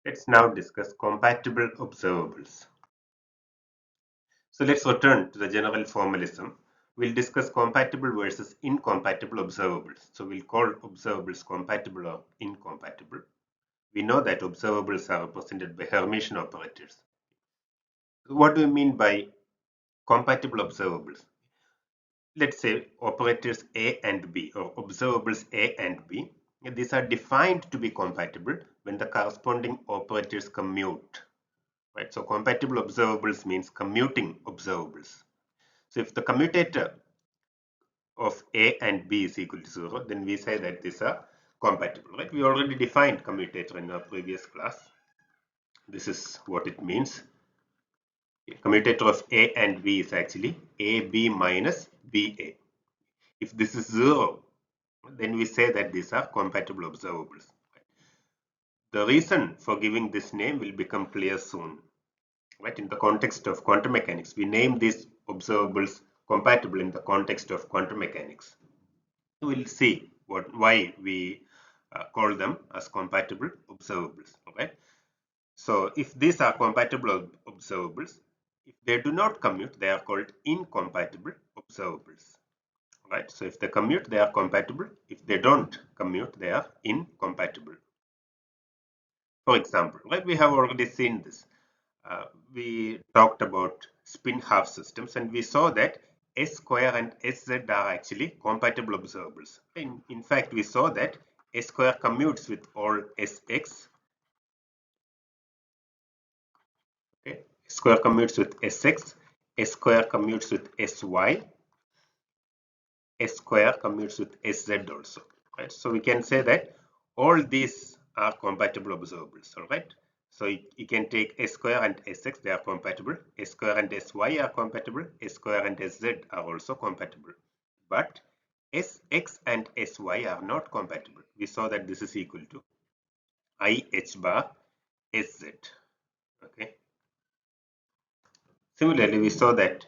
Let's now discuss compatible observables. So let's return to the general formalism. We'll discuss compatible versus incompatible observables. So we'll call observables compatible or incompatible. We know that observables are represented by Hermitian operators. So what do we mean by compatible observables? Let's say operators A and B or observables A and B. These are defined to be compatible when the corresponding operators commute. Right? So compatible observables means commuting observables. So if the commutator of A and B is equal to 0, then we say that these are compatible. Right? We already defined commutator in our previous class. This is what it means. Commutator of A and B is actually AB minus BA. If this is 0, then we say that these are compatible observables. The reason for giving this name will become clear soon. Right? In the context of quantum mechanics, we name these observables compatible in the context of quantum mechanics. We'll see why we call them as compatible observables. Okay? So if these are compatible observables, if they do not commute, they are called incompatible observables. Right? So if they commute, they are compatible. If they don't commute, they are incompatible. For example, right, we have already seen this. We talked about spin half systems and we saw that S square and Sz are actually compatible observables. In fact, we saw that S square commutes with all Sx. Okay. S square commutes with Sx, S square commutes with Sy, S square commutes with Sz also. Right? So we can say that all these are compatible observables. All right. So you can take S square and Sx, they are compatible. S square and Sy are compatible. S square and Sz are also compatible. But Sx and Sy are not compatible. We saw that this is equal to I h bar Sz. Okay. Similarly, we saw that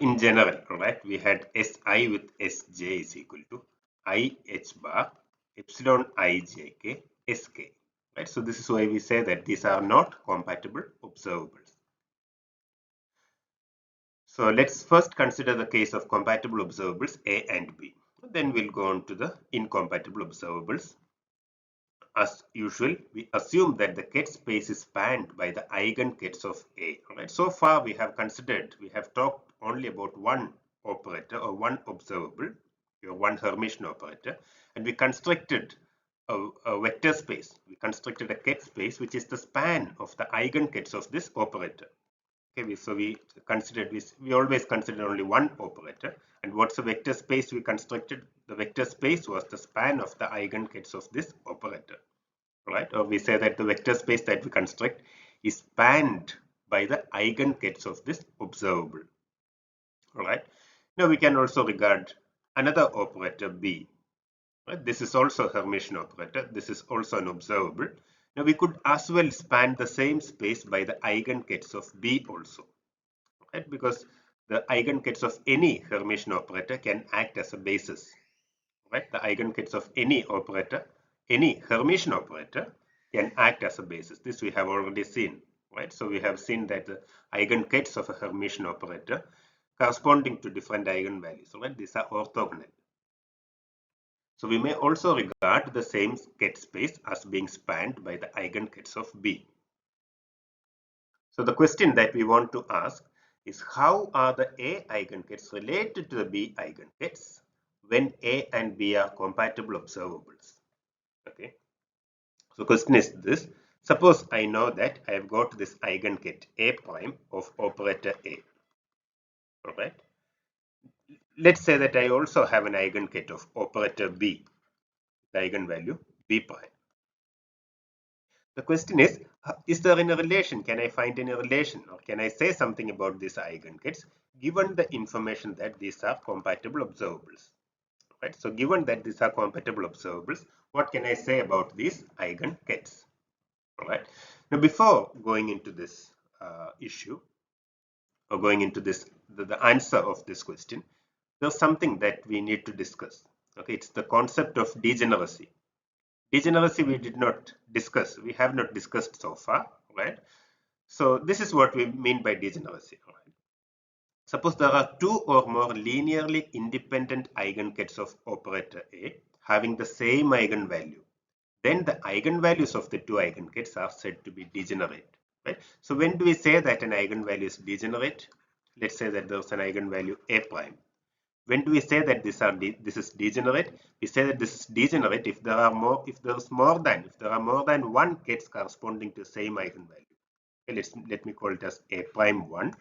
in general, right, we had Si with Sj is equal to I h bar epsilon ijk sk. Right? So this is why we say that these are not compatible observables. So let's first consider the case of compatible observables A and B. Then we'll go on to the incompatible observables. As usual, we assume that the ket space is spanned by the eigenkets of A. Right? So far, we have talked only about one operator or one observable, or one Hermitian operator, and we constructed a vector space. We constructed a ket space which is the span of the eigenkets of this operator. Okay, so we always consider only one operator. And what's the vector space we constructed? The vector space was the span of the eigenkets of this operator. Right? Or we say that the vector space that we construct is spanned by the eigenkets of this observable. Right? Now we can also regard another operator B. Right? This is also a Hermitian operator. This is also an observable. Now we could as well span the same space by the eigenkets of B also. Right? Because the eigenkets of any Hermitian operator can act as a basis. Right? The eigenkets of any operator, any Hermitian operator, can act as a basis. This we have already seen. Right? So we have seen that the eigenkets of a Hermitian operator corresponding to different eigenvalues. Right? These are orthogonal. So we may also regard the same ket space as being spanned by the eigenkets of B. So the question that we want to ask is, how are the A eigenkets related to the B eigenkets when A and B are compatible observables? Okay. So question is this. Suppose I know that I have got this eigenket A prime of operator A. Alright. Let's say that I also have an eigenket of operator B, the eigenvalue B prime. The question is there any relation? Can I find any relation, or can I say something about these eigenkets given the information that these are compatible observables? Right? So given that these are compatible observables, what can I say about these eigenkets? All right. Now, before going into this issue, or going into this the answer of this question, there's something that we need to discuss. Okay, it's the concept of degeneracy. Degeneracy we did not discuss. We have not discussed so far, right? So this is what we mean by degeneracy. Right? Suppose there are two or more linearly independent eigenkets of operator A having the same eigenvalue. Then the eigenvalues of the two eigenkets are said to be degenerate. Right? So when do we say that an eigenvalue is degenerate? Let's say that there's an eigenvalue A prime. When do we say that this is degenerate? We say that this is degenerate if there are more if there are more than one kets corresponding to the same eigenvalue. Okay, let me call it as A prime 1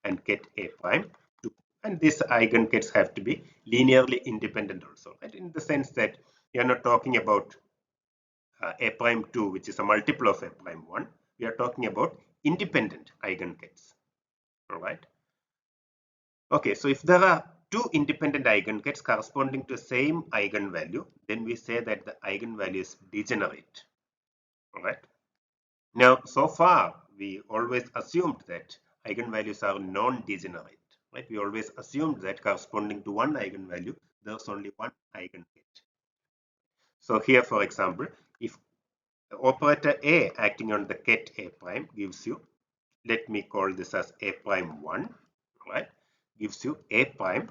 and ket A prime 2. And these eigenkets have to be linearly independent also, right? In the sense that we are not talking about A prime 2, which is a multiple of A prime 1. We are talking about independent eigenkets, all right? Okay, so if there are two independent eigenkets corresponding to the same eigenvalue, then we say that the eigenvalue is degenerate. All right. Now, so far, we always assumed that eigenvalues are non-degenerate. Right? We always assumed that corresponding to one eigenvalue, there's only one eigenket. So here, for example, if the operator A acting on the ket A prime gives you, let me call this as A prime 1, right? Gives you A prime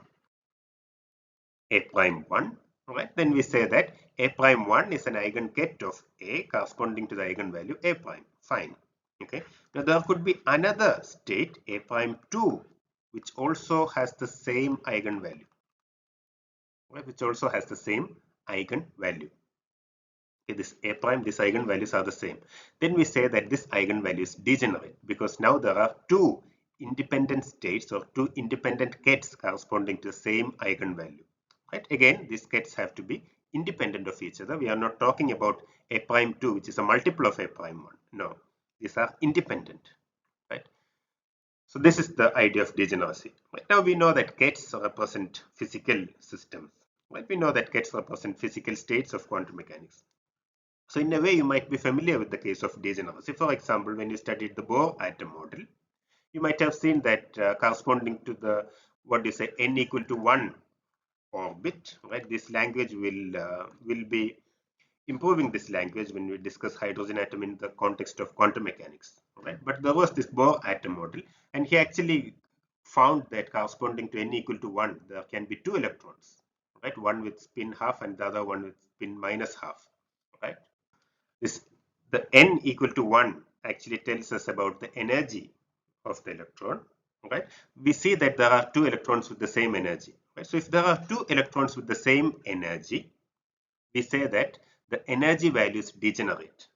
1, right? Then we say that A prime 1 is an eigenket of A corresponding to the eigenvalue A prime. Fine. Okay. Now there could be another state A prime 2 which also has the same eigenvalue, right? Which also has the same eigenvalue. Okay, this A prime, these eigenvalues are the same. Then we say that this eigenvalue is degenerate because now there are two independent states or two independent kets corresponding to the same eigenvalue. Right? Again, these kets have to be independent of each other. We are not talking about A prime 2, which is a multiple of A prime 1. No, these are independent. Right? So this is the idea of degeneracy. Right? Now we know that kets represent physical systems. Right? We know that kets represent physical states of quantum mechanics. So in a way, you might be familiar with the case of degeneracy. For example, when you studied the Bohr atom model, you might have seen that corresponding to the, what do you say, n equal to 1 orbit, right? This language will be improving this language when we discuss hydrogen atom in the context of quantum mechanics, right? But there was this Bohr atom model, and he actually found that corresponding to n equal to 1, there can be two electrons, right? One with spin half and the other one with spin minus half, right? This the n equal to 1 actually tells us about the energy of the electron, right? We see that there are two electrons with the same energy, right? So if there are two electrons with the same energy, we say that the energy value is degenerate,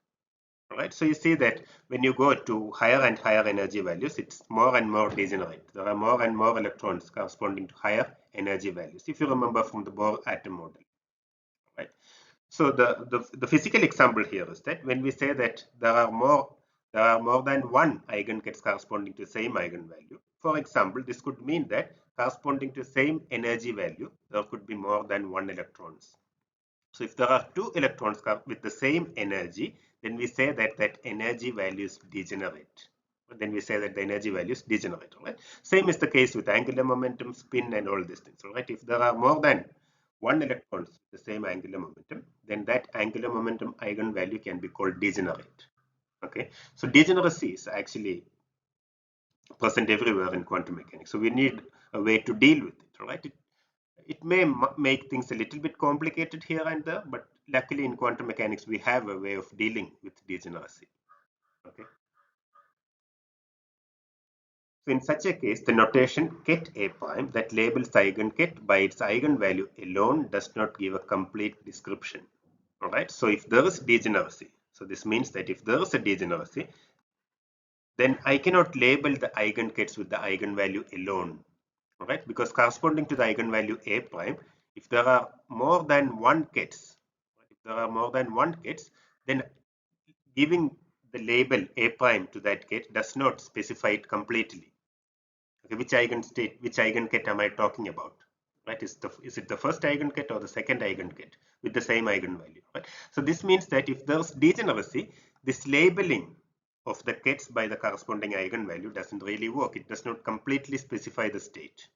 right? So you see that when you go to higher and higher energy values, it's more and more degenerate. There are more and more electrons corresponding to higher energy values, if you remember from the Bohr atom model, right? So the physical example here is that when we say that there are more than one eigengets corresponding to the same eigenvalue. For example, this could mean that corresponding to the same energy value, there could be more than one electrons. So if there are two electrons with the same energy, then we say that that energy value is degenerate. Then we say that the energy value is degenerate. Right? Same is the case with angular momentum, spin, and all these things. Right? If there are more than one electrons with the same angular momentum, then that angular momentum eigenvalue can be called degenerate. Okay, so degeneracy is actually present everywhere in quantum mechanics. So we need a way to deal with it. Right? It may make things a little bit complicated here and there, but luckily in quantum mechanics we have a way of dealing with degeneracy. Okay. So in such a case, the notation ket A prime that labels eigenket by its eigenvalue alone does not give a complete description. All right. So if there is degeneracy, so this means that if there is a degeneracy, then I cannot label the eigenkets with the eigenvalue alone. All right, because corresponding to the eigenvalue A prime, if there are more than one kets, then giving the label A prime to that ket does not specify it completely. Okay, which eigenket am I talking about? Right, is it the first eigenket or the second eigenket with the same eigenvalue? Right. So this means that if there's degeneracy, this labeling of the kets by the corresponding eigenvalue doesn't really work. It does not completely specify the state.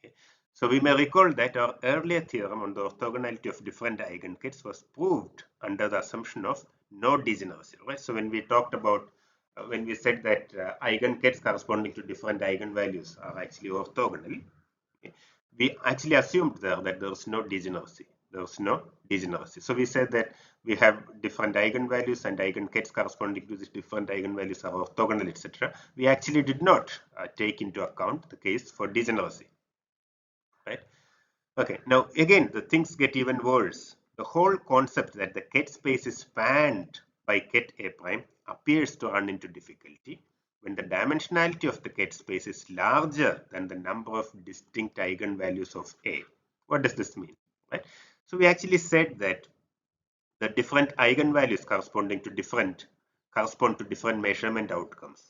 Okay. So we may recall that our earlier theorem on the orthogonality of different eigenkets was proved under the assumption of no degeneracy, right? So when we talked about, when we said that eigenkets corresponding to different eigenvalues are actually orthogonal, okay, we actually assumed there that there is no degeneracy. There is no degeneracy. So we said that we have different eigenvalues and eigenkets corresponding to these different eigenvalues are orthogonal, etc. We actually did not take into account the case for degeneracy, right? Okay, now again, the things get even worse. The whole concept that the ket space is spanned by ket A prime appears to run into difficulty when the dimensionality of the ket space is larger than the number of distinct eigenvalues of A. What does this mean? Right? So we actually said that the different eigenvalues correspond to different measurement outcomes.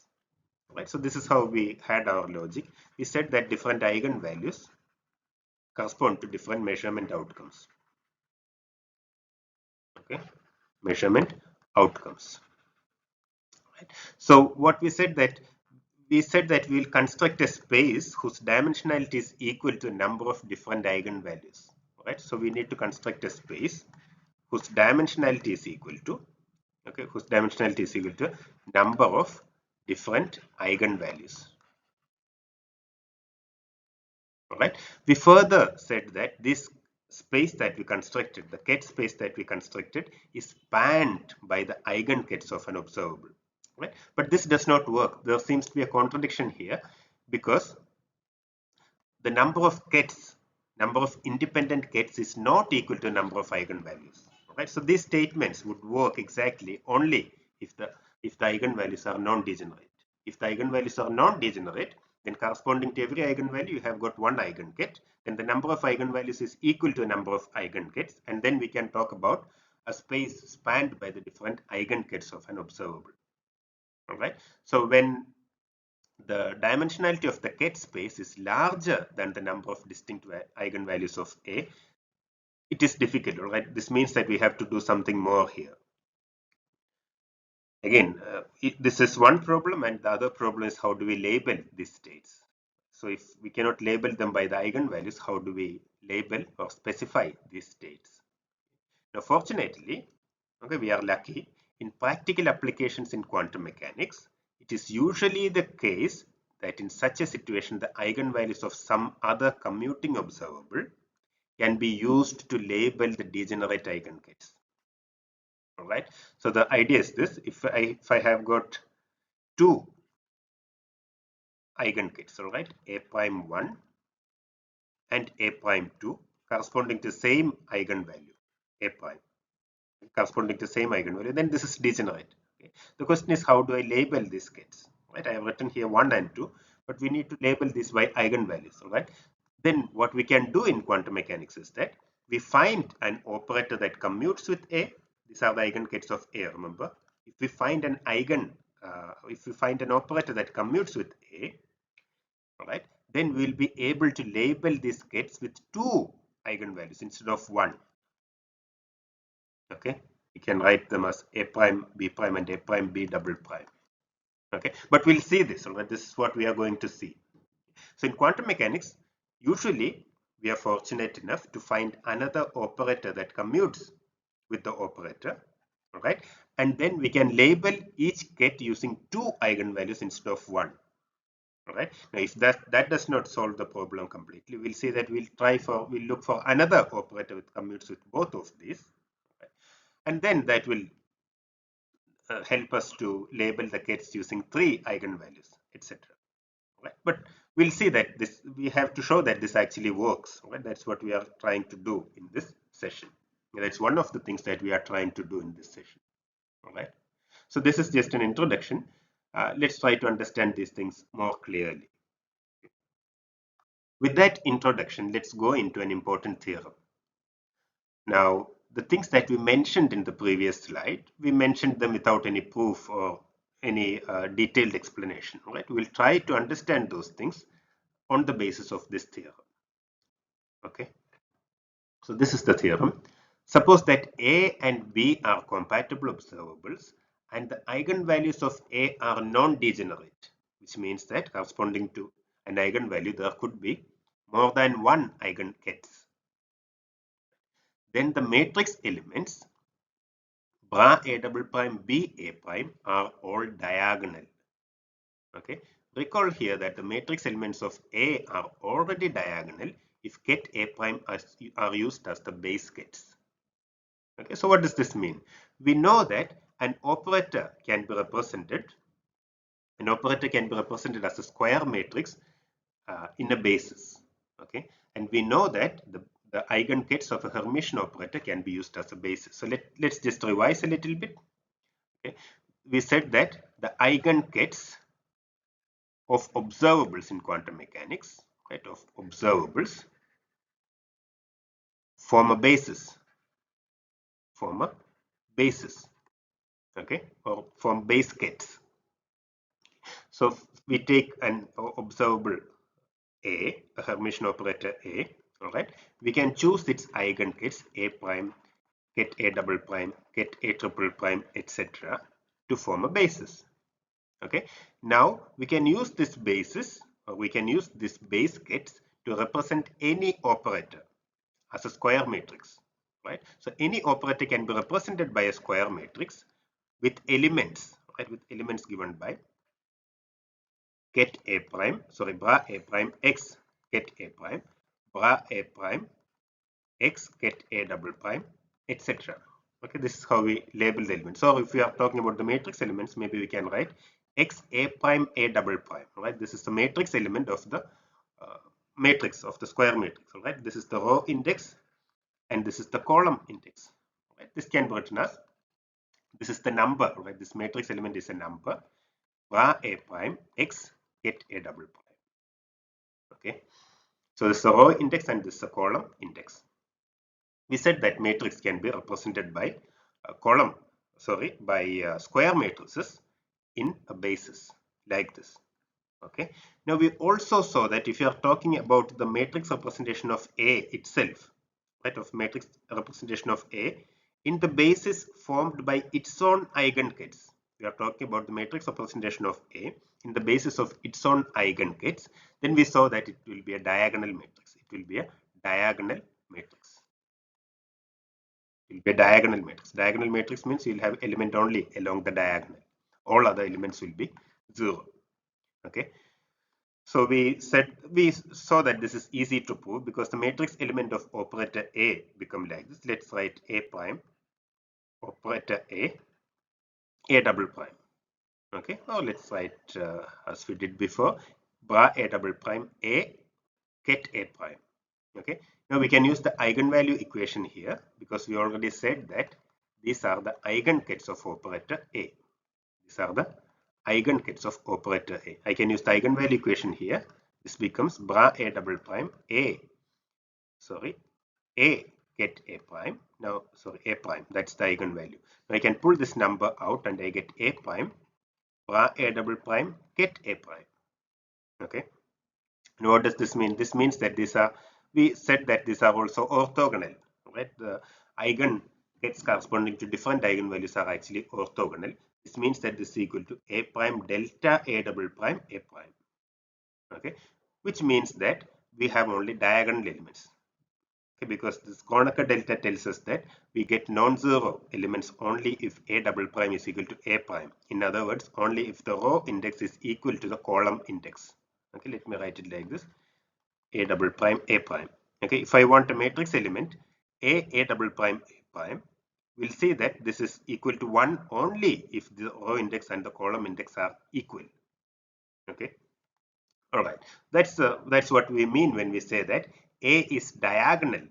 Right? So this is how we had our logic. We said that different eigenvalues correspond to different measurement outcomes. Okay, measurement outcomes. Right. So what we said that we will construct a space whose dimensionality is equal to a number of different eigenvalues. Right. So we need to construct a space whose dimensionality is equal to number of different eigenvalues. Right. We further said that this space that we constructed, the ket space that we constructed, is spanned by the eigenkets of an observable. Right. But this does not work. There seems to be a contradiction here because the number of independent kets is not equal to number of eigenvalues. Right. So these statements would work exactly only if the eigenvalues are non-degenerate. If the eigenvalues are non-degenerate, then corresponding to every eigenvalue you have got one eigenket. Then the number of eigenvalues is equal to a number of eigenkets, and then we can talk about a space spanned by the different eigenkets of an observable. All right. So when the dimensionality of the ket space is larger than the number of distinct eigenvalues of A, it is difficult. All right. This means that we have to do something more here. Again, this is one problem, and the other problem is how do we label these states. So if we cannot label them by the eigenvalues, how do we label or specify these states? Now, fortunately, okay, we are lucky. In practical applications in quantum mechanics, it is usually the case that in such a situation, the eigenvalues of some other commuting observable can be used to label the degenerate eigenkets. All right. So the idea is this: if I have got two eigenkets, all right, A prime 1 and A prime 2, corresponding to the same eigenvalue, A prime, corresponding to the same eigenvalue, then this is degenerate. Okay. The question is, how do I label these kets? Right. I have written here 1 and 2, but we need to label this by eigenvalues. All right. Then what we can do in quantum mechanics is that we find an operator that commutes with A. These are the eigenkets of A, remember. If we find an operator that commutes with A, all right, then we'll be able to label these kets with two eigenvalues instead of one. Okay, we can write them as A prime, B prime, and A prime, B double prime. Okay, but we'll see this. All right, this is what we are going to see. So in quantum mechanics, usually we are fortunate enough to find another operator that commutes with the operator. All right, and then we can label each ket using two eigenvalues instead of one. All right. Now, if that does not solve the problem completely, we'll see that we'll look for another operator which commutes with both of these, right? And then that will help us to label the kets using three eigenvalues, etc. Right? But we'll see that we have to show that this actually works. Right? That's what we are trying to do in this session. That's one of the things that we are trying to do in this session. All right. So this is just an introduction. Let's try to understand these things more clearly. With that introduction, let's go into an important theorem. Now, the things that we mentioned in the previous slide, we mentioned them without any proof or any detailed explanation. Right? We'll try to understand those things on the basis of this theorem. Okay. So this is the theorem. Suppose that A and B are compatible observables and the eigenvalues of A are non-degenerate, which means that corresponding to an eigenvalue, there could be more than one eigenkets, then the matrix elements bra A double prime B A prime are all diagonal. Okay, recall here that the matrix elements of A are already diagonal if ket A prime are used as the base kets. Okay, so what does this mean? We know that an operator can be represented as a square matrix in a basis. Okay, and we know that the eigenkets of a Hermitian operator can be used as a basis. So let's just revise a little bit. Okay, we said that the eigenkets of observables in quantum mechanics, right, of observables form a basis, okay, or form base kets. So we take an observable A, a Hermitian operator A, all right, we can choose its eigenkets A prime, ket A double prime, ket A triple prime, etc. to form a basis. Okay, now we can use this basis, or we can use this base kets to represent any operator as a square matrix, right? So any operator can be represented by a square matrix with elements, right, with elements given by ket A prime, sorry, bra A prime x ket A prime, bra A prime x ket A double prime, etc. Okay, this is how we label the elements. So if we are talking about the matrix elements, maybe we can write x A prime A double prime, right? This is the matrix element of the matrix of the square matrix, right? This is the row index and this is the column index, right? This can be written as, this is the number, right? This matrix element is a number, bra A prime x ket A double prime. Okay, so this is the row index and this is the column index. We said that matrix can be represented by square matrices in a basis like this. Okay, now we also saw that if you are talking about the matrix representation of A itself, right, of matrix representation of A in the basis formed by its own eigenkets, we are talking about the matrix representation of A in the basis of its own eigenkets, then we saw that it will be a diagonal matrix. It will be a diagonal matrix. It will be a diagonal matrix. Diagonal matrix means you will have element only along the diagonal. All other elements will be 0. Okay. So we saw that this is easy to prove because the matrix element of operator A become like this. Let's write A prime, operator A double prime. Okay, or let's write as we did before, bra A double prime A ket A prime. Okay, now we can use the eigenvalue equation here because we already said that these are the eigenkets of operator A. These are the eigenkets of operator A. I can use the eigenvalue equation here. This becomes bra A double prime A ket A prime. Now, sorry, A prime, that's the eigenvalue. Now I can pull this number out and I get A prime bra A double prime ket A prime. Okay. And what does this mean? This means that we said that these are also orthogonal, right? The eigenkets corresponding to different eigenvalues are actually orthogonal. This means that this is equal to A prime delta A double prime A prime. Okay, which means that we have only diagonal elements. Okay, because this Kronecker delta tells us that we get non-zero elements only if A double prime is equal to A prime. In other words, only if the row index is equal to the column index. Okay, let me write it like this: A double prime A prime. Okay, if I want a matrix element A double prime A prime, we'll see that this is equal to 1 only if the row index and the column index are equal. Okay. All right, that's what we mean when we say that A is diagonal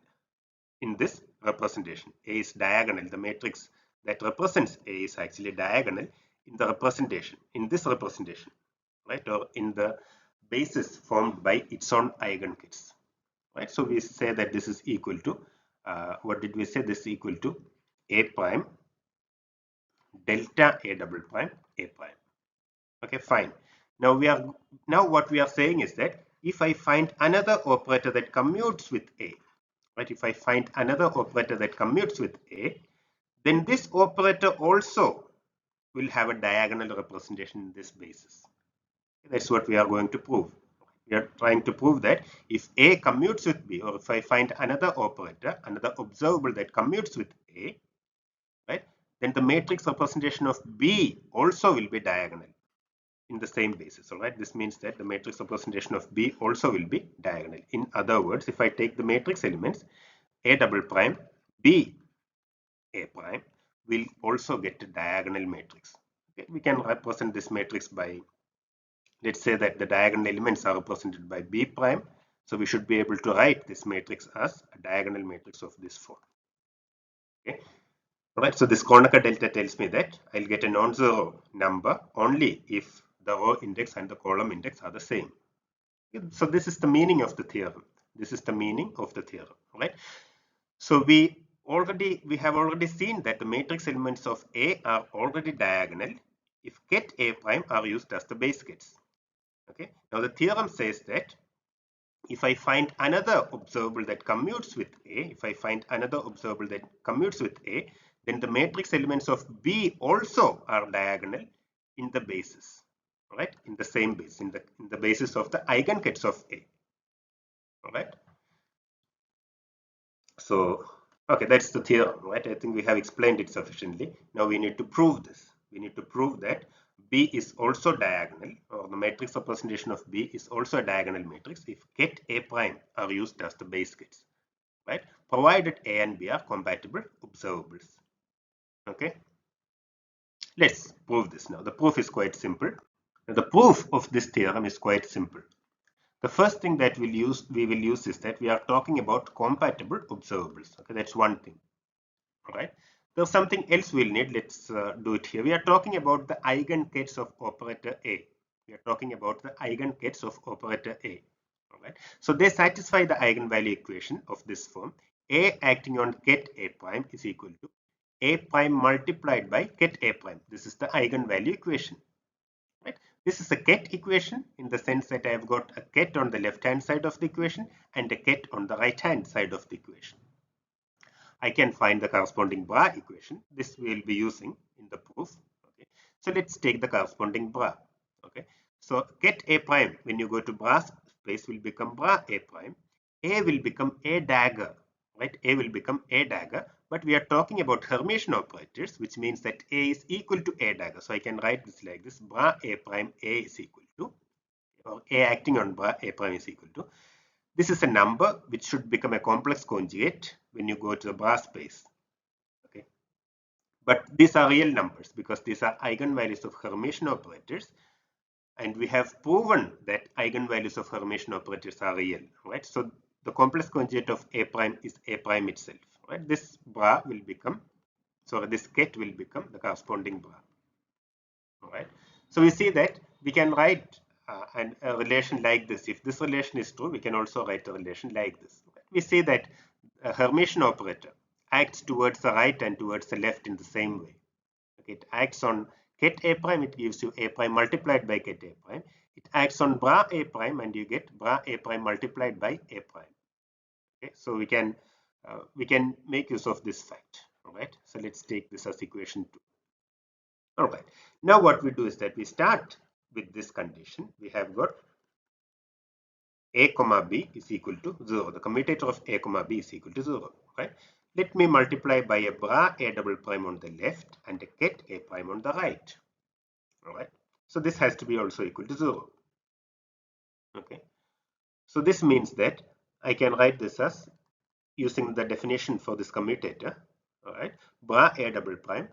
in this representation. A is diagonal. The matrix that represents A is actually diagonal in the representation, in this representation, right, or in the basis formed by its own eigenkets, right? So we say that this is equal to what did we say? This is equal to A prime delta A double prime A prime. Okay, fine. Now what we are saying is that if I find another operator that commutes with A, right? If I find another operator that commutes with A, then this operator also will have a diagonal representation in this basis. That's what we are going to prove. We are trying to prove that if A commutes with B, or if I find another operator, another observable that commutes with A, right, then the matrix representation of B also will be diagonal in the same basis. All right, this means that the matrix representation of B also will be diagonal. In other words, if I take the matrix elements A double prime, B A prime, will also get a diagonal matrix. Okay, we can represent this matrix by, let's say that the diagonal elements are represented by B prime. So we should be able to write this matrix as a diagonal matrix of this form. Okay. Alright, so this Kronecker delta tells me that I'll get a non-zero number only if the row index and the column index are the same. So this is the meaning of the theorem. This is the meaning of the theorem. Right. So we have already seen that the matrix elements of A are already diagonal if ket A prime are used as the base kets. Okay. Now the theorem says that if I find another observable that commutes with A, then the matrix elements of B also are diagonal in the basis, right? In the same base, in the basis of the eigenkets of A, all right? So, okay, that's the theorem, right? I think we have explained it sufficiently. Now we need to prove this. We need to prove that B is also diagonal, or the matrix representation of B is also a diagonal matrix if ket A prime are used as the base kets, right? Provided A and B are compatible observables. Okay, let's prove this now. The proof is quite simple. Now, the proof of this theorem is quite simple. The first thing that we will use is that we are talking about compatible observables. Okay, that's one thing. All right. There's something else we'll need. Let's do it here. We are talking about the eigenkets of operator A. We are talking about the eigenkets of operator A. All right. So they satisfy the eigenvalue equation of this form. A acting on ket A prime is equal to A prime multiplied by ket A prime. This is the eigenvalue equation. Right? This is a ket equation in the sense that I have got a ket on the left hand side of the equation and a ket on the right hand side of the equation. I can find the corresponding bra equation. This we will be using in the proof. Okay. So let's take the corresponding bra. Okay. So ket A prime, when you go to bra space, will become bra A prime. A will become A dagger, right? A will become A dagger, but we are talking about Hermitian operators, which means that A is equal to A dagger. So I can write this like this: bra A prime A is equal to, or A acting on bra A prime is equal to. This is a number which should become a complex conjugate when you go to the bra space. Okay. But these are real numbers because these are eigenvalues of Hermitian operators, and we have proven that eigenvalues of Hermitian operators are real, right? So the complex conjugate of A prime is A prime itself, right? This bra will become, this ket will become the corresponding bra, all right? So we see that we can write a relation like this. If this relation is true, we can also write a relation like this. We see that a Hermitian operator acts towards the right and towards the left in the same way. Okay, it acts on ket A prime, it gives you A prime multiplied by ket A prime. It acts on bra A prime and you get bra A prime multiplied by A prime. Okay, so we can make use of this fact. All right, so let's take this as equation 2. All right, now what we do is that we start with this condition. We have got A comma B is equal to 0. The commutator of A comma B is equal to 0. Right? Let me multiply by a bra A double prime on the left and a ket A prime on the right. All right. So this has to be also equal to 0. Okay. So this means that I can write this as, using the definition for this commutator. All right. Bra A double prime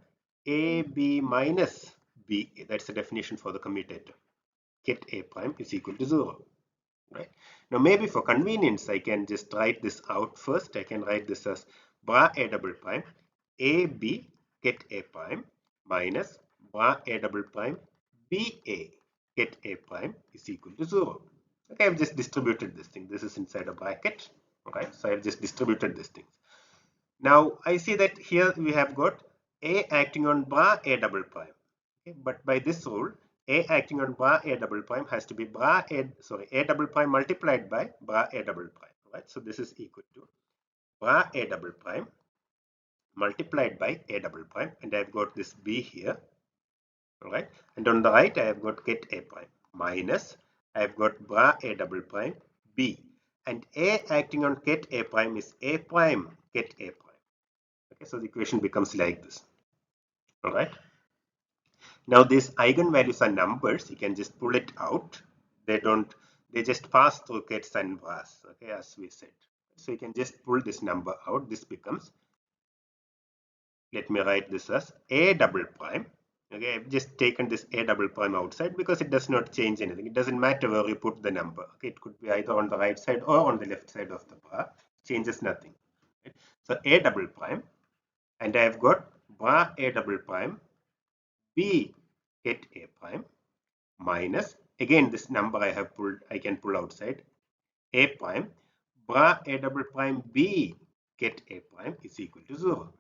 AB minus BA. That's the definition for the commutator. Ket A prime is equal to 0. Right. Now maybe for convenience I can just write this out first. I can write this as bra A double prime AB ket A prime minus bra A double prime BA ket A prime is equal to 0. Okay, I've just distributed this thing. This is inside a bracket. Okay, so I've just distributed this thing. Now I see that here we have got A acting on bra A double prime. Okay, but by this rule, A acting on bra A double prime has to be A double prime multiplied by bra A double prime. Right? So this is equal to bra A double prime multiplied by A double prime, and I've got this B here. All right, and on the right I have got ket A prime minus I've got bra A double prime B, and A acting on ket A prime is A prime ket A prime. Okay, so the equation becomes like this. All right. Now these eigenvalues are numbers. You can just pull it out. They don't. They just pass through kets and bras. Okay, as we said. So you can just pull this number out. This becomes. Let me write this as A double prime. Okay, I've just taken this A double prime outside because it does not change anything. It doesn't matter where you put the number. Okay, it could be either on the right side or on the left side of the bra. Changes nothing. Okay? So A double prime, and I've got bra A double prime B ket A prime minus, again this number I can pull outside, A prime bra A double prime B ket A prime is equal to 0.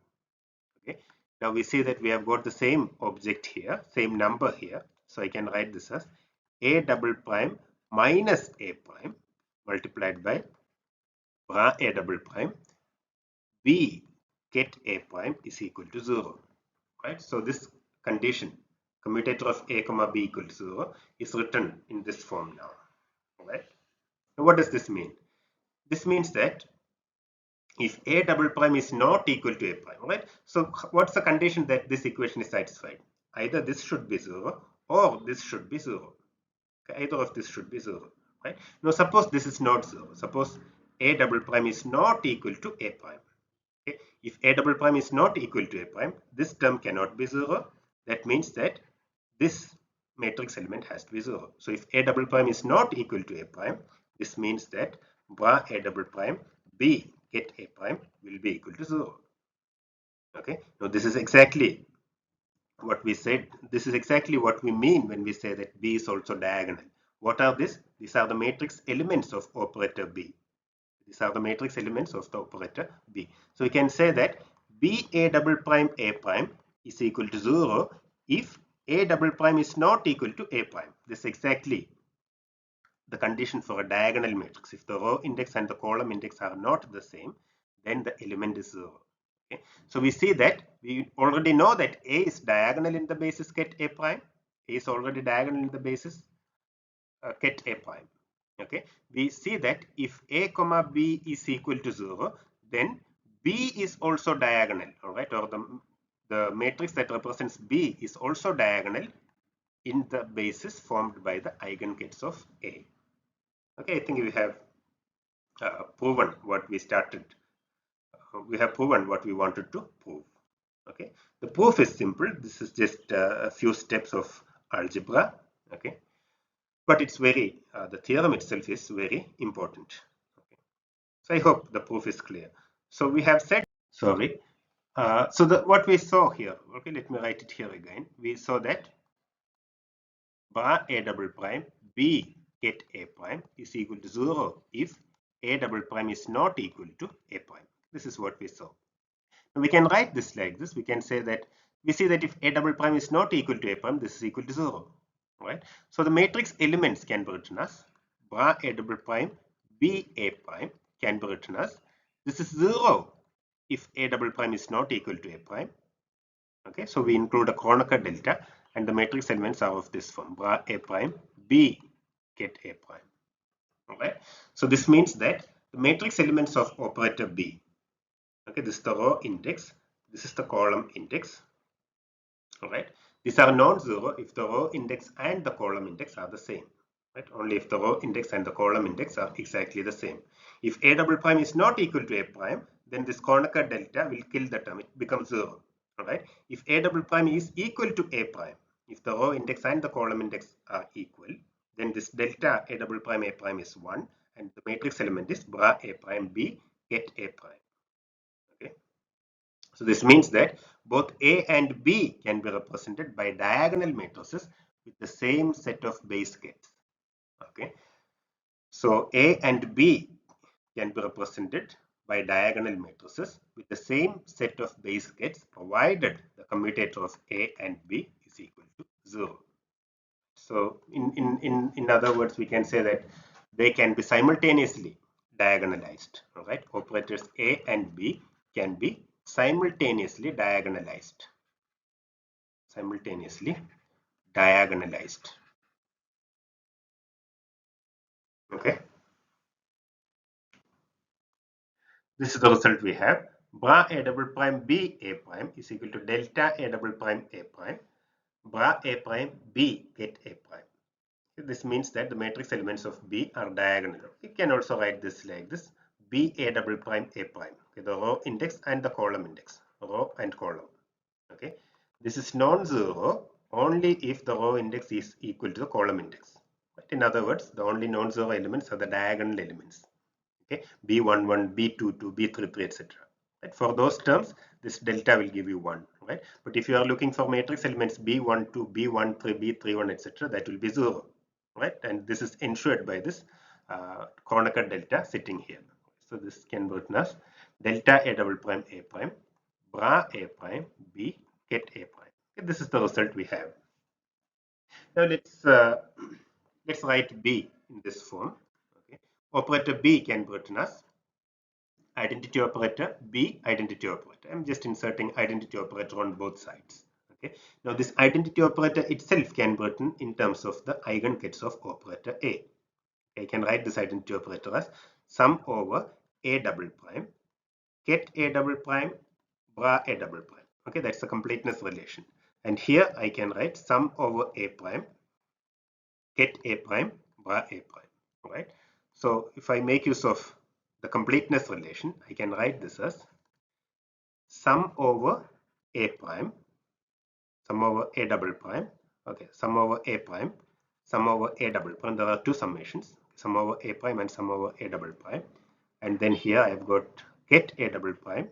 Okay, now we see that we have got the same object here, same number here, so I can write this as A double prime minus A prime multiplied by bra A double prime B ket A prime is equal to 0. Right, so this condition, commutator of A comma B equal to 0, is written in this form now. Right. Now what does this mean? This means that if A double prime is not equal to A prime, right? So what's the condition that this equation is satisfied? Either this should be 0 or this should be 0. Okay, either of this should be 0. Right? Now suppose this is not 0. Suppose A double prime is not equal to A prime. Okay? If A double prime is not equal to A prime, this term cannot be 0. That means that this matrix element has to be 0. So if A double prime is not equal to A prime, this means that bra A double prime B ket A prime will be equal to 0. Okay, now this is exactly what we said. This is exactly what we mean when we say that B is also diagonal. What are these? These are the matrix elements of operator B. These are the matrix elements of the operator B. So we can say that B A double prime A prime is equal to 0 if A double prime is not equal to A prime. This is exactly the condition for a diagonal matrix. If the row index and the column index are not the same, then the element is 0. Okay? So we see that we already know that A is diagonal in the basis ket A prime. A is already diagonal in the basis ket A prime. Okay, we see that if A comma B is equal to 0, then B is also diagonal, all right, or the matrix that represents B is also diagonal in the basis formed by the eigenkets of A. Okay, I think we have proven what we started. We have proven what we wanted to prove. Okay, the proof is simple. This is just a few steps of algebra. Okay, but it's very the theorem itself is very important. Okay. So I hope the proof is clear. So we have said, sorry. So what we saw here. Okay, let me write it here again. We saw that bar A double prime B ket A prime is equal to 0 if A double prime is not equal to A prime. This is what we saw. Now we can write this like this. We can say that we see that if A double prime is not equal to A prime, this is equal to 0. Right? So the matrix elements can be written as bar A double prime B A prime can be written as this is 0 if A double prime is not equal to A prime. Okay, so we include a Kronecker delta and the matrix elements are of this form bar A prime B ket A prime. Alright, so this means that the matrix elements of operator B, okay, this is the row index, this is the column index. Alright, these are non-zero if the row index and the column index are the same. Right, only if the row index and the column index are exactly the same. If A double prime is not equal to A prime, then this Kronecker delta will kill the term. It becomes 0. Alright, if A double prime is equal to A prime, if the row index and the column index are equal, then this delta A double prime A prime is 1 and the matrix element is bra A prime B ket A prime. Okay. So this means that both A and B can be represented by diagonal matrices with the same set of base kets. Okay. So A and B can be represented by diagonal matrices with the same set of base kets provided the commutator of A and B is equal to 0. So in other words, we can say that they can be simultaneously diagonalized. All right, operators A and B can be simultaneously diagonalized. Simultaneously diagonalized. Okay, this is the result we have. Bra a double prime b a prime is equal to delta a double prime a prime bra a prime b get a prime. This means that the matrix elements of B are diagonal. You can also write this like this: B a double prime a prime. Okay, the row index and the column index, row and column. Okay, this is non-zero only if the row index is equal to the column index. Right? In other words, the only non-zero elements are the diagonal elements. Okay, B11, B22, B33, etc. Right? For those terms, this delta will give you 1. Right? But if you are looking for matrix elements B12, B13, B31, etc., that will be 0. Right? And this is ensured by this Kronecker delta sitting here. So this can be written as delta a double prime a prime bra a prime b get a prime. Okay, this is the result we have. Now let's write b in this form. Okay. Operator b can be written as identity operator b identity operator. I'm just inserting identity operator on both sides. Okay. Now this identity operator itself can be written in terms of the eigenkets of operator a. I can write this identity operator as sum over a double prime get a double prime bra a double prime. Okay, that's the completeness relation. And here I can write sum over a prime get a prime bra a prime. All right. So if I make use of the completeness relation, I can write this as sum over a prime, sum over a double prime. Okay, sum over a prime, sum over a double prime. There are two summations, sum over a prime and sum over a double prime. And then here I've got get a double prime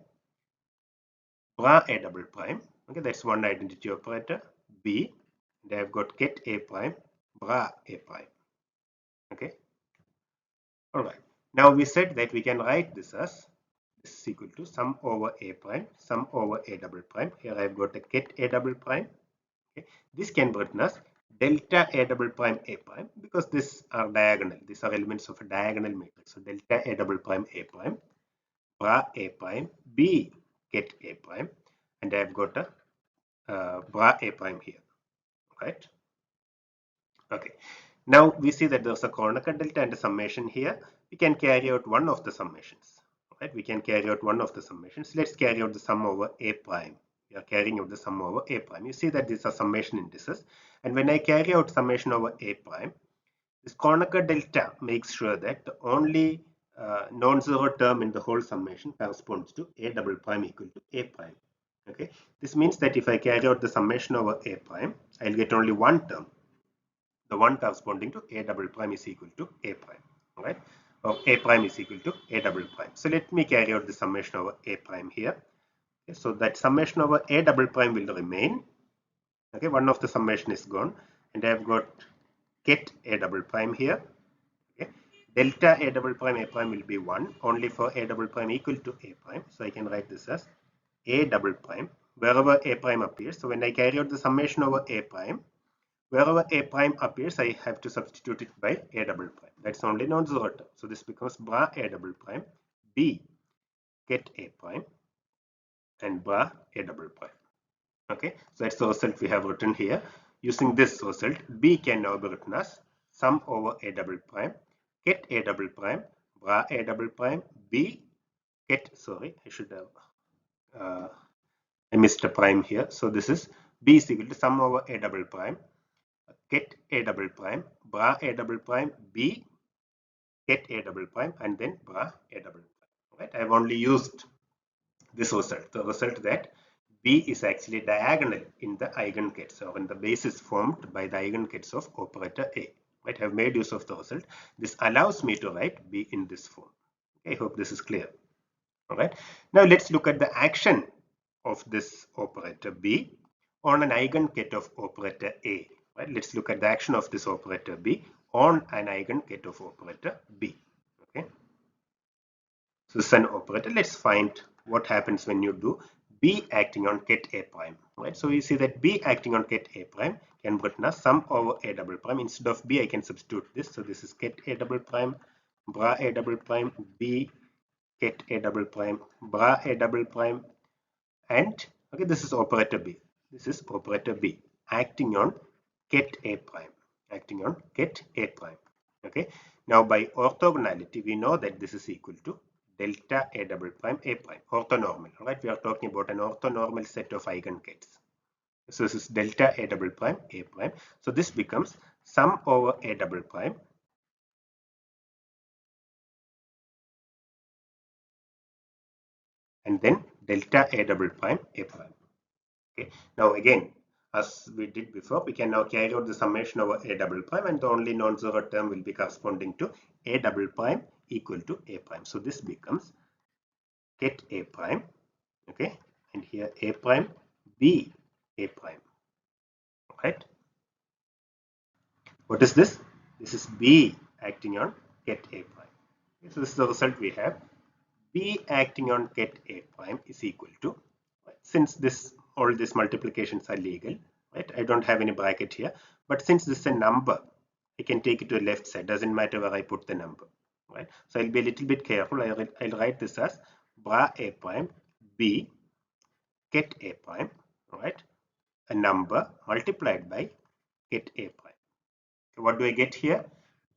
bra a double prime. Okay, that's one identity operator. B, and I've got get a prime, bra a prime. Okay, all right. Now we said that we can write this as this is equal to sum over a prime, sum over a double prime. Here I've got a get a double prime. Okay, this can be written as delta a double prime a prime because these are diagonal. These are elements of a diagonal matrix. So delta a double prime a prime, bra a prime, b get a prime, and I've got a bra a prime here, right? Okay. Now we see that there's a Kronecker delta and a summation here. We can carry out one of the summations, right? We can carry out one of the summations. Let's carry out the sum over a prime. We are carrying out the sum over a prime. You see that these are summation indices, and when I carry out summation over a prime, this Kronecker delta makes sure that the only non-zero term in the whole summation corresponds to a double prime equal to a prime. Okay, this means that if I carry out the summation over a prime, I'll get only one term, the one corresponding to a double prime is equal to a prime, right? Or a prime is equal to a double prime. So let me carry out the summation over a prime here. Okay, so that summation over a double prime will remain. Okay, one of the summation is gone, and I've got get a double prime here. Okay, delta a double prime a prime will be 1 only for a double prime equal to a prime. So I can write this as a double prime wherever a prime appears. So when I carry out the summation over a prime, wherever a prime appears, I have to substitute it by a double prime. That's only non-zero term. So this becomes bra a double prime, b get a prime, and bra a double prime. Okay, so that's the result we have written here. Using this result, b can now be written as sum over a double prime, get a double prime, bra a double prime, b get, sorry, I should have, I missed a prime here. So this is b is equal to sum over a double prime, get a double prime, bra a double prime, b get a double prime, and then bra a double prime. Right? I've only used this result, the result that b is actually diagonal in the eigenkets or in the basis formed by the eigenkets of operator a. Right? I've made use of the result. This allows me to write b in this form. I hope this is clear. All right. Now let's look at the action of this operator b on an eigenket of operator a. Right? Let's look at the action of this operator b on an eigenket of operator b. Okay. So this is an operator. Let's find what happens when you do b acting on get a prime. Right. So we see that b acting on get a prime can be written as sum over a double prime. Instead of b, I can substitute this. So this is get a double prime, bra a double prime, b get a double prime, bra a double prime, and okay, this is operator b. This is operator b acting on get a prime, acting on get a prime. Okay. Now by orthogonality, we know that this is equal to delta A double prime A prime, orthonormal. Right? We are talking about an orthonormal set of eigenkets. So this is delta A double prime A prime. So this becomes sum over A double prime and then delta A double prime A prime. Okay. Now again, as we did before, we can now carry out the summation over A double prime, and the only non-zero term will be corresponding to A double prime equal to A prime. So this becomes get A prime, okay, and here A prime B A prime, right? What is this? This is B acting on get A prime. Okay, so this is the result we have. B acting on get A prime is equal to, right, since this all these multiplications are legal, right? I don't have any bracket here, but since this is a number, I can take it to the left side. Doesn't matter where I put the number, right? So I'll be a little bit careful. I'll write this as bra A prime B get A prime, right? A number multiplied by get A prime. So what do I get here?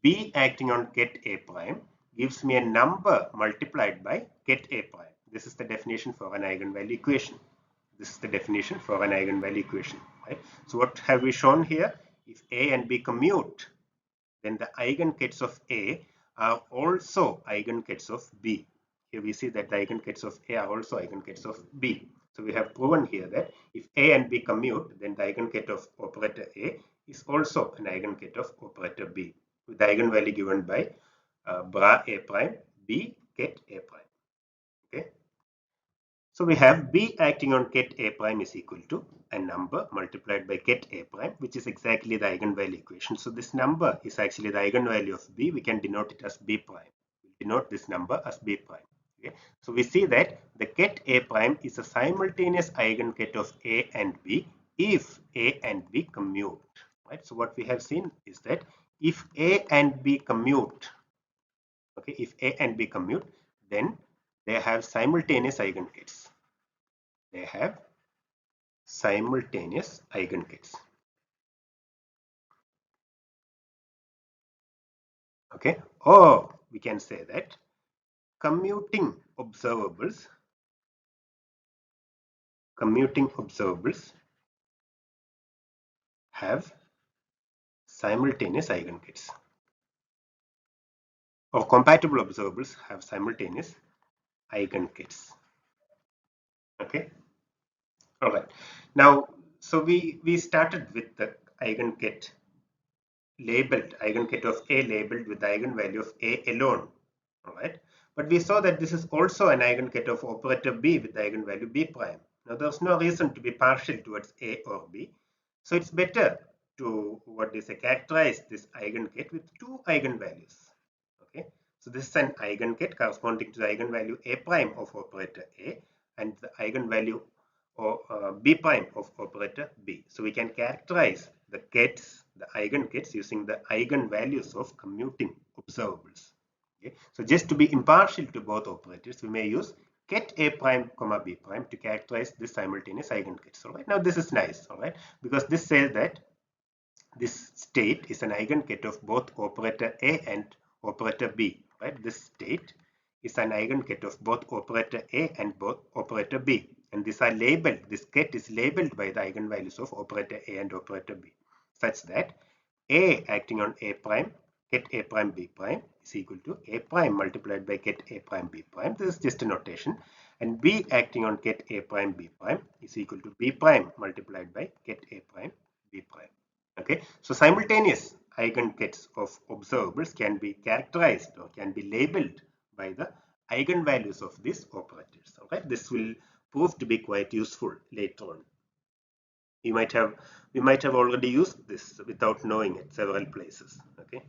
B acting on get A prime gives me a number multiplied by get A prime. This is the definition for an eigenvalue equation. This is the definition for an eigenvalue equation, right? So what have we shown here? If A and B commute, then the eigenkets of A are also eigenkets of B. Here we see that the eigenkets of A are also eigenkets of B. So we have proven here that if A and B commute, then the eigenket of operator A is also an eigenket of operator B, with the eigenvalue given by bra A prime B get A prime. Okay. So we have B acting on get A prime is equal to a number multiplied by get A prime, which is exactly the eigenvalue equation. So this number is actually the eigenvalue of B. We can denote it as B prime. We'll denote this number as B prime. Okay. So we see that the get A prime is a simultaneous eigenket of A and B if A and B commute. Right. So what we have seen is that if A and B commute, okay, if A and B commute, then they have simultaneous eigenkets. They have simultaneous eigenkets. Okay, or we can say that commuting observables have simultaneous eigenkets, or compatible observables have simultaneous eigenkets. Okay, all right. Now, so we started with the eigenket eigenket of A labeled with the eigenvalue of A alone. All right. But we saw that this is also an eigenket of operator B with the eigenvalue B prime. Now there's no reason to be partial towards A or B. So it's better to characterize this eigenket with two eigenvalues. Okay. So this is an eigenket corresponding to the eigenvalue A prime of operator A and the eigenvalue or B prime of operator B. So we can characterize the eigenkets using the eigenvalues of commuting observables. Okay. So just to be impartial to both operators, we may use get A prime comma B prime to characterize this simultaneous eigenkets. All right. Now this is nice, all right, because this says that this state is an eigenket of both operator A and operator B. Right. This state is an eigenket of both operator A and both operator B, and these are labeled. This get is labeled by the eigenvalues of operator A and operator B, such that A acting on A prime get A prime B prime is equal to A prime multiplied by get A prime B prime. This is just a notation. And B acting on get A prime B prime is equal to B prime multiplied by get A prime B prime. Okay, so simultaneous eigenkets of observables can be characterized or can be labeled by the eigenvalues of these operators. Okay, this will prove to be quite useful later on. We might have already used this without knowing it several places. Okay.